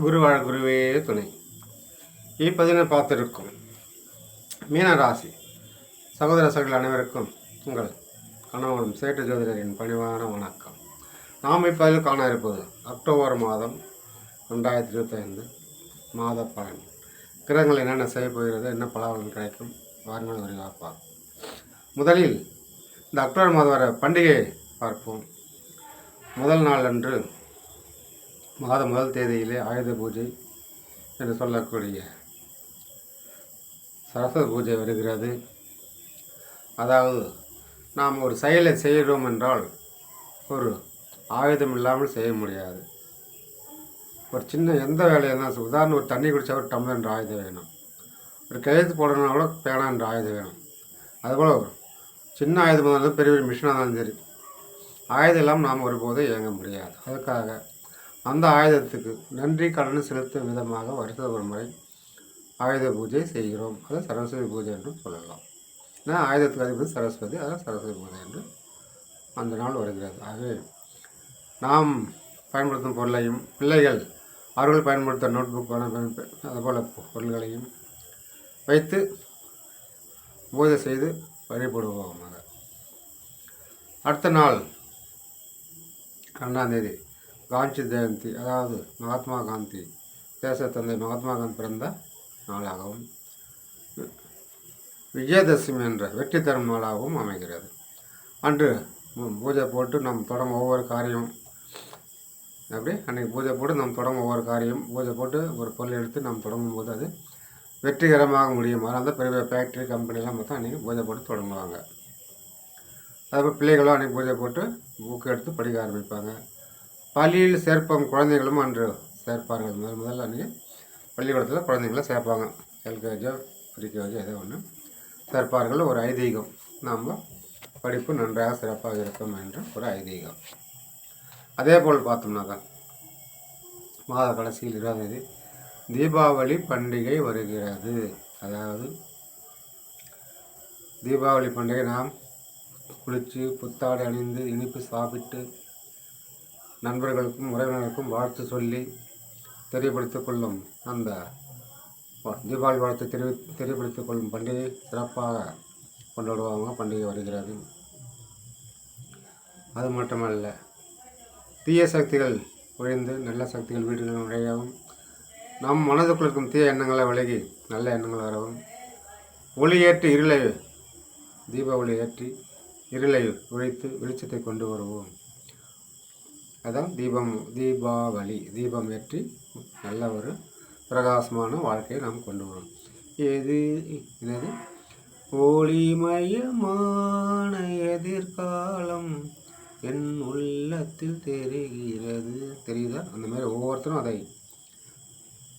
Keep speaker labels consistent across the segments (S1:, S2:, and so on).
S1: குருவாழ குருவே துணை. இப்பதினை பார்த்திருக்கும் மீனராசி சகோதர சகோதரர்கள் அனைவருக்கும் உங்கள் கணவனும் சேட்டு ஜோதிடரின் பணிவான வணக்கம். நாம் இப்பதில் காண இருப்பது அக்டோபர் மாதம் 2025 மாத பலன். கிரகங்கள் என்னென்ன செய்ய போகிறது, என்ன பலன் கிடைக்கும், வாருங்கள் விரிவாக முதலில் இந்த அக்டோபர் மாதம் வர பண்டிகையை பார்ப்போம். முதல் நாள் அன்று முதல் தேதியிலே ஆயுத பூஜை என்று சொல்லக்கூடிய சரஸ்வதி பூஜை வருகிறது. அதாவது நாம் ஒரு செயலை செய்கிறோம் என்றால் ஒரு ஆயுதம் இல்லாமல் செய்ய முடியாது. ஒரு சின்ன எந்த வேலையாக தான், உதாரணம் ஒரு தண்ணி குடித்தா ஒரு டம்ளர் என்ற ஆயுதம் வேணும், ஒரு கையெழுத்து போடணும்னா கூட பேனா என்ற ஆயுதம் வேணும். அதுபோல் ஒரு சின்ன ஆயுதமாக இருந்தாலும் பெரிய பெரிய மிஷினாக இருந்தாலும் சரி, ஆயுதம் இல்லாமல் நாம் ஒருபோதும் இயங்க முடியாது. அதுக்காக அந்த ஆயுதத்துக்கு நன்றி கடன் செலுத்தும் விதமாக வருஷ ஒரு முறை ஆயுத பூஜை செய்கிறோம். அது சரஸ்வதி பூஜை என்றும் சொல்லலாம். ஏன்னா ஆயுதத்துக்கு அதிபதி சரஸ்வதி, அதான் சரஸ்வதி பூஜை என்று அந்த நாள் வருகிறது. ஆகவே நாம் பயன்படுத்தும் பொருளையும் பிள்ளைகள் அவர்கள் பயன்படுத்த நோட்புக் அதுபோல் பொருள்களையும் வைத்து பூஜை செய்து வழிபடுவோமாக. அடுத்த நாள் 2ஆம் தேதி காந்தி ஜெயந்தி, அதாவது மகாத்மா காந்தி, தேச தந்தை மகாத்மா காந்தி பிறந்த நாளாகவும் விஜயதசமி என்ற வெற்றி தரும் நாளாகவும் அமைகிறது. அன்று பூஜை போட்டு நாம் தொடங்கும் ஒவ்வொரு காரியம் அன்றைக்கி பூஜை போட்டு நாம் தொடங்கும் ஒவ்வொரு காரியம் பூஜை போட்டு ஒரு பொருள் எடுத்து நாம் தொடங்கும் போது அது வெற்றிகரமாக முடியும். அதனால தான் பெரிய ஃபேக்ட்ரி கம்பெனிலாம் மொத்தம் அன்றைக்கி பூஜை போட்டு தொடங்குவாங்க. அதுபோல் பிள்ளைகளும் அன்றைக்கி பூஜை போட்டு புக்கு எடுத்து படிக்க ஆரம்பிப்பாங்க. பள்ளியில் சேர்ப்போம் குழந்தைகளும் அன்று சேர்ப்பார்கள். முதல்ல அன்றைக்கி பள்ளிக்கூடத்தில் குழந்தைங்கள சேர்ப்பாங்க. எல்கேஜோ ப்ரீகேஜோ ஏதோ ஒன்று சேர்ப்பார்கள். ஒரு ஐதீகம், நாம் படிப்பு நன்றாக சிறப்பாக இருக்கும் என்ற ஒரு ஐதீகம். அதே போல் பார்த்தோம்னாக்கா மாத கடைசியில் 20ஆம் தேதி தீபாவளி பண்டிகை வருகிறது. அதாவது தீபாவளி பண்டிகை நாம் குளித்து புத்தாடை அணிந்து இனிப்பு சாப்பிட்டு நண்பர்களுக்கும் உறவினருக்கும் வாழ்த்து சொல்லி தெரியப்படுத்திக் கொள்ளும் அந்த தீபாவளி வாழ்த்து தெரியப்படுத்திக் கொள்ளும் பண்டிகை சிறப்பாக கொண்டாடுவாங்க. பண்டிகை வருகிறது. அது மட்டுமல்ல, தீய சக்திகள் ஒழிந்து நல்ல சக்திகள் வீடுகளில் நுழையவும், நம் மனதுக்குள் இருக்கும் தீய எண்ணங்களை விலகி நல்ல எண்ணங்கள் வரவும், ஒளி ஏற்றி இருளை தீபாவளி ஏற்றி இருளை ஒழித்து வெளிச்சத்தை கொண்டு வருவோம். அதான் தீபாவளி. தீபம் ஏற்றி நல்ல ஒரு பிரகாசமான வாழ்க்கையை நாம் கொண்டு வரோம். என்னது ஒளிமயமான எதிர்காலம் என் உள்ளத்தில் தெரியுதா? அந்த மாதிரி ஒவ்வொருத்தரும் அதை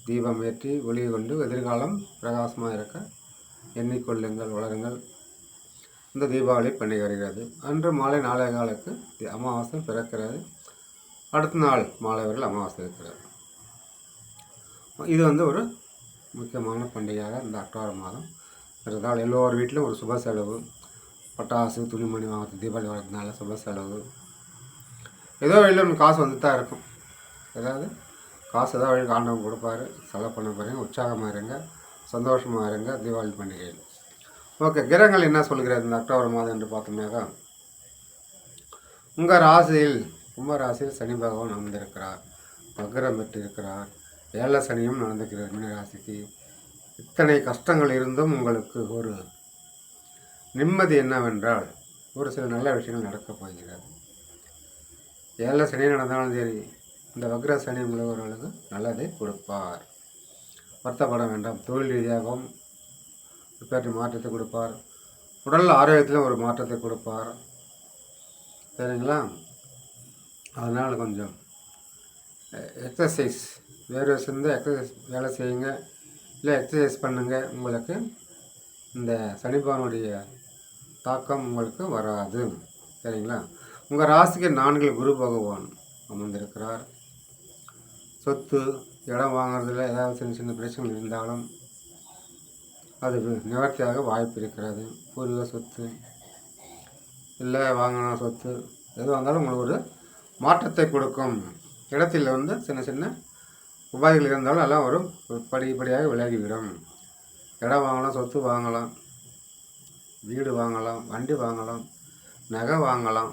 S1: தீபம் ஏற்றி ஒளி கொண்டு எதிர்காலம் பிரகாசமாக இருக்க எண்ணிக்கொள்ளுங்கள், வளருங்கள். இந்த தீபாவளி பண்டிகை வருகிறது. அன்று மாலை 4:15 அமாவாசை பிறக்கிறது. அடுத்த நாள் மாலை வரையில் அமாவாசை இருக்கிறது. இது ஒரு முக்கியமான பண்டிகையாக இந்த அக்டோபர் மாதம் இருந்தால் எல்லோரு வீட்டிலும் ஒரு சுப செலவு, பட்டாசு துணிமணி வாங்கிறது, தீபாவளி வரதுனால சுப செலவு, ஏதோ வழியில் ஒன்று காசு வந்துட்டு தான் இருக்கும். ஏதாவது காசு ஏதாவது வழியில் ஆண்டவன் கொடுப்பாரு. செலவு பண்ண பாருங்க, உற்சாகமாக இருங்க, சந்தோஷமாக இருங்க தீபாவளி பண்டிகையில். ஓகே, கிரகங்கள் என்ன சொல்கிறது இந்த அக்டோபர் மாதம் என்று பார்த்தோம்னாக்கா, உங்கள் ராசியில் கும்பராசியில் சனி பகவான் அமர்ந்திருக்கிறார், வக்ரம் பெற்றிருக்கிறார். ஏழை சனியும் நடந்துக்கிறார் மீன ராசிக்கு. இத்தனை கஷ்டங்கள் இருந்தும் உங்களுக்கு ஒரு நிம்மதி என்னவென்றால் ஒரு சில நல்ல விஷயங்கள் நடக்கப் போகிறது. ஏழை சனி நடந்தாலும் சரி, இந்த வக்ர சனி உள்ளவர்களுக்கு நல்லதை கொடுப்பார். வருத்தப்பட வேண்டாம். தொழில் ரீதியாகவும் பேற்று மாற்றத்தை கொடுப்பார். உடல் ஆரோக்கியத்திலும் ஒரு மாற்றத்தை கொடுப்பார். சரிங்களா? அதனால் கொஞ்சம் எக்ஸசைஸ் வேறு சேர்ந்து எக்ஸசைஸ் வேலை செய்யுங்க, இல்லை எக்ஸசைஸ் பண்ணுங்கள். உங்களுக்கு இந்த சனிபகவானுடைய தாக்கம் உங்களுக்கு வராது. சரிங்களா? உங்கள் ராசிக்கு 4 குரு பகவான் அமர்ந்திருக்கிறார். சொத்து இடம் வாங்குறதுல ஏதாவது சின்ன சின்ன பிரச்சனைகள் இருந்தாலும் அது நிவர்த்தியாக வாய்ப்பு இருக்கிறது. பூர்வீக சொத்து இல்லை வாங்கின சொத்து எதுவாக இருந்தாலும் உங்களுக்கு ஒரு மாற்றத்தை கொடுக்கும். இடத்தில் சின்ன சின்ன உபாதைகள் இருந்தாலும் எல்லாம் ஒரு படிப்படியாக விலகிவிடும். இடம் வாங்கலாம், சொத்து வாங்கலாம், வீடு வாங்கலாம், வண்டி வாங்கலாம், நகை வாங்கலாம்,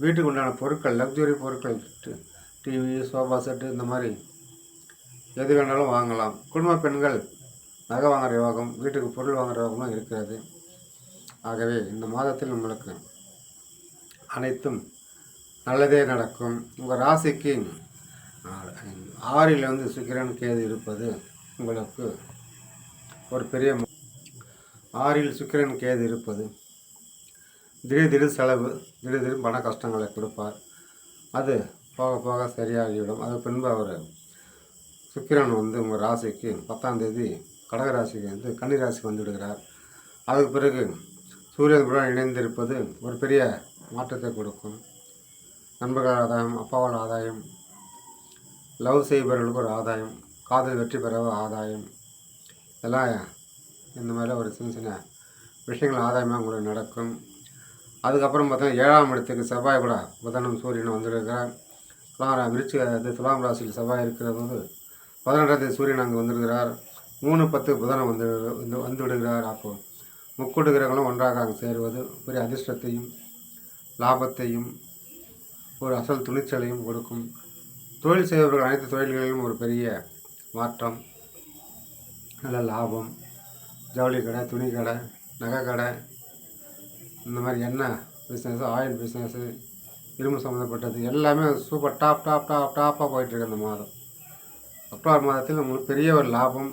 S1: வீட்டுக்கு உண்டான பொருட்கள், லக்ஸுரி பொருட்கள், டிவி, சோஃபா செட்டு, இந்த மாதிரி எது வேணாலும் வாங்கலாம். குடும்ப பெண்கள் நகை வாங்குகிற யோகம், வீட்டுக்கு பொருள் வாங்குகிற யோகமும் இருக்கிறது. ஆகவே இந்த மாதத்தில் உங்களுக்கு அனைத்தும் நல்லதே நடக்கும். உங்கள் ராசிக்கு 6ல் வந்து சுக்கிரன் கேது இருப்பது உங்களுக்கு ஒரு பெரிய 6ல் சுக்கிரன் கேது இருப்பது திடீர் செலவு, திடீர் பண கஷ்டங்களை கொடுப்பார். அது போக போக சரியாகிவிடும். அது பின்பு அவர் சுக்கிரன் வந்து உங்கள் ராசிக்கு 10ஆம் தேதி கடக ராசிக்கு வந்து கன்னி ராசிக்கு வந்து விடுகிறார். அதுக்கு பிறகு சூரியனுடன் இணைந்திருப்பது ஒரு பெரிய மாற்றத்தை கொடுக்கும். நண்பர்கள் ஆதாயம், அப்பாவோட ஆதாயம், லவ் செய்பவர்களுக்கு ஒரு ஆதாயம், காதல் வெற்றி பெற ஆதாயம், இதெல்லாம் இந்த மாதிரிலாம் ஒரு சின்ன சின்ன விஷயங்கள் ஆதாயமாக உங்களுக்கு நடக்கும். அதுக்கப்புறம் பார்த்தீங்கன்னா 7ஆம் இடத்துக்கு செவ்வாய் கூட புதனும் சூரியனும் வந்துருக்கிறார். துலாம் ராசியில் செவ்வாய் இருக்கிறது வந்து 12ஆம் தேதி சூரியன் அங்கே வந்திருக்கிறார். 3-10 புதனை வந்து விடுகிறார். அப்போது முக்கூட்டு கிரகங்களும் ஒன்றாக அங்கே சேருவது பெரிய அதிர்ஷ்டத்தையும் லாபத்தையும் ஒரு அசல் துணிச்சலையும் கொடுக்கும். தொழில் செய்பவர்கள் அனைத்து தொழில்களிலும் ஒரு பெரிய மாற்றம், நல்ல லாபம். ஜவுளி கடை, துணி கடை, நகை கடை, இந்த மாதிரி எண்ணெய் பிஸ்னஸ், ஆயில் பிஸ்னஸ்ஸு, இரும்பு சம்மந்தப்பட்டது எல்லாமே சூப்பர் டாப்பாக போயிட்டுருக்கு இந்த மாதம். அக்டோபர் மாதத்தில் உங்களுக்கு பெரிய ஒரு லாபம்.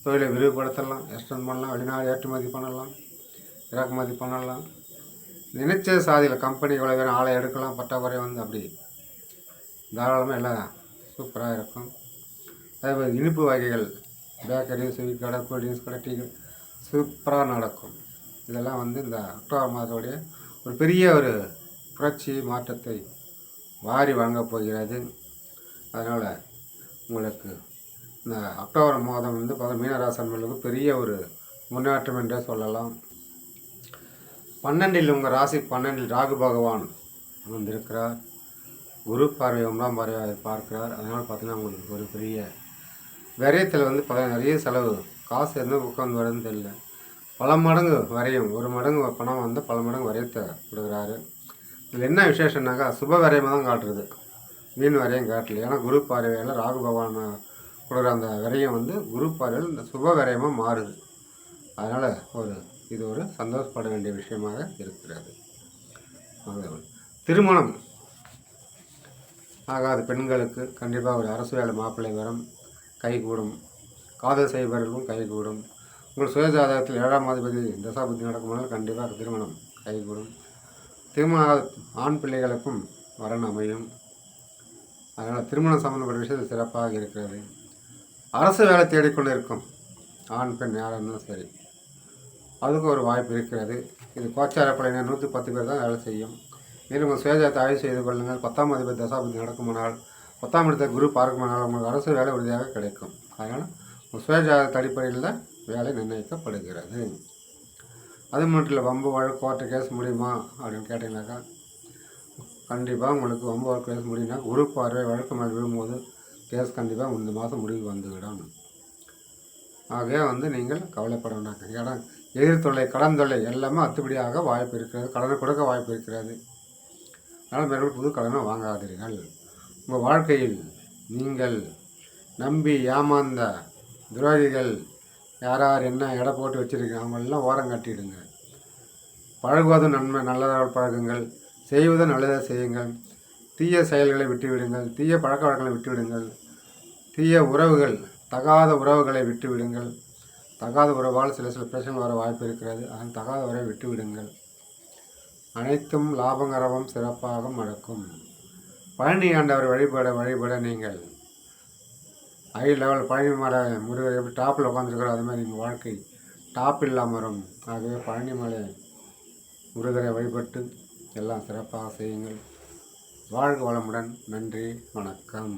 S1: தொழிலை விரிவுபடுத்தலாம், எக்ஸ்டெண்ட் பண்ணலாம், வெளிநாடு ஏற்றுமதி பண்ணலாம், இறக்குமதி பண்ணலாம். நினைச்ச சாதியில் கம்பெனி இவ்வளோ வேணும் ஆளை எடுக்கலாம், பற்றாக்குறை வந்து அப்படி தாராளமாக எல்லாம் சூப்பராக இருக்கும். அதேபோல் இனிப்பு வகைகள், பேக்கரி, ஸ்வீட் கடை, கூல்ட்ரிங்க்ஸ் கடை, டீ சூப்பராக நடக்கும். இதெல்லாம் வந்து இந்த அக்டோபர் மாதத்துடைய ஒரு பெரிய ஒரு புரட்சி மாற்றத்தை வாரி வழங்கப் போகிறது. அதனால் உங்களுக்கு இந்த அக்டோபர் மாதம் வந்து மீனராசி அன்பர்களுக்கு பெரிய ஒரு முன்னேற்றம் என்றே சொல்லலாம். 12ல் உங்கள் ராசி 12ல் ராகு பகவான் வந்திருக்கிறார். குரு பார்வை 1ஆம் பார்வையாக பார்க்கிறார். அதனால் பார்த்தீங்கன்னா உங்களுக்கு ஒரு பெரிய விரயத்தில் வந்து நிறைய செலவு, காசு எந்த உட்காந்து வருதுன்னு தெரியல. பல மடங்கு வரையும், ஒரு மடங்கு பணம் வந்து பல மடங்கு வரையத்தை கொடுக்குறாரு. இதில் என்ன விசேஷம்னாக்கா சுப விரயமாக தான் காட்டுறது, மீன் வரையும் காட்டல. ஏன்னா குரு பார்வையில் ராகு பகவான் கொடுக்குற அந்த விரயம் வந்து குரு பார்வையில் இந்த சுப விரயமாக மாறுது. அதனால் இது ஒரு சந்தோஷப்பட வேண்டிய விஷயமாக இருக்கிறது. திருமணம் ஆகாத பெண்களுக்கு கண்டிப்பாக ஒரு அரசு வேலை மாப்பிள்ளை வரும், கைகூடும். காதல் செய்பவர்களுக்கும் கைகூடும். உங்கள் சுயஜாதகத்தில் 7ஆம் அதிபதி தசாபுத்தி நடக்கும்போது கண்டிப்பாக திருமணம் கைகூடும். திருமண ஆண் பிள்ளைகளுக்கும் வரன் அமையும். அதனால் திருமணம் சம்பந்தப்பட்ட விஷயத்தில் சிறப்பாக இருக்கிறது. அரசு வேலை தேடிக்கொண்டு இருக்கும் ஆண் பெண் யாராக இருந்தாலும் சரி, அதுக்கு ஒரு வாய்ப்பு இருக்கிறது. இது கோச்சார படையினர் 110 பேர் தான் வேலை செய்யும். மேலும் உங்கள் சுயஜாதத்தை ஆய்வு செய்து கொள்ளுங்கள். 10ஆம் அதிபதி தசாபுத்தி நடக்குமானால், 10ஆம் இடத்தை குரு பார்க்குமானால் உங்களுக்கு அரசு வேலை உறுதியாக கிடைக்கும். அதனால் உங்கள் சுயஜாதத்த அடிப்படையில் தான் வேலை நிர்ணயிக்கப்படுகிறது. அது மட்டும் இல்லை, வம்பு வழக்கு கோர்ட்டு கேஸ் முடியுமா அப்படின்னு கேட்டிங்கனாக்கா கண்டிப்பாக உங்களுக்கு வம்பு வழக்கு கேஸ் முடியும்னா குரு பார்வை வழக்கு மேல் விழும்போது கேஸ் கண்டிப்பாக இந்த மாதம் முடிவு வந்துவிடும். ஆகவே வந்து நீங்கள் கவலைப்பட வேண்டாம். இடம் எதிர்த்தொல்லை, கடன் தொல்லை எல்லாமே அத்துப்படியாக வாய்ப்பு இருக்கிறது. கடனை கொடுக்க வாய்ப்பு இருக்கிறது. அதனால் மேலும் புது கடனை வாங்காதீர்கள். உங்கள் வாழ்க்கையில் நீங்கள் நம்பி ஏமாந்த துரோகிகள் யார் என்ன எடை போட்டு வச்சுருக்கீங்க அவங்களெல்லாம் ஓரம் கட்டிடுங்க. பழகுவதும் நல்லதாக பழகுங்கள், செய்வதும் நல்லதாக செய்யுங்கள். தீய செயல்களை விட்டுவிடுங்கள், தீய பழக்க வழக்கங்களை விட்டுவிடுங்கள். தீய உறவுகள், தகாத உறவுகளை விட்டுவிடுங்கள். தகாத உறவால் சில பிரச்சனை வர வாய்ப்பு இருக்கிறது. அதனால் தகாத உறவை விட்டுவிடுங்கள். அனைத்தும் லாபகரமும் சிறப்பாக நடக்கும். பழனி ஆண்டவர் வழிபட நீங்கள் ஹை லெவல் பழனி மலை முருகர் எப்படி டாப்பில் உட்காந்துருக்கிறோம் அது மாதிரி எங்கள் வாழ்க்கை டாப் இல்லாமல் வரும். ஆகவே பழனி மலை முருகரை வழிபட்டு எல்லாம் சிறப்பாக செய்யுங்கள். வாழ்க வளமுடன். நன்றி, வணக்கம்.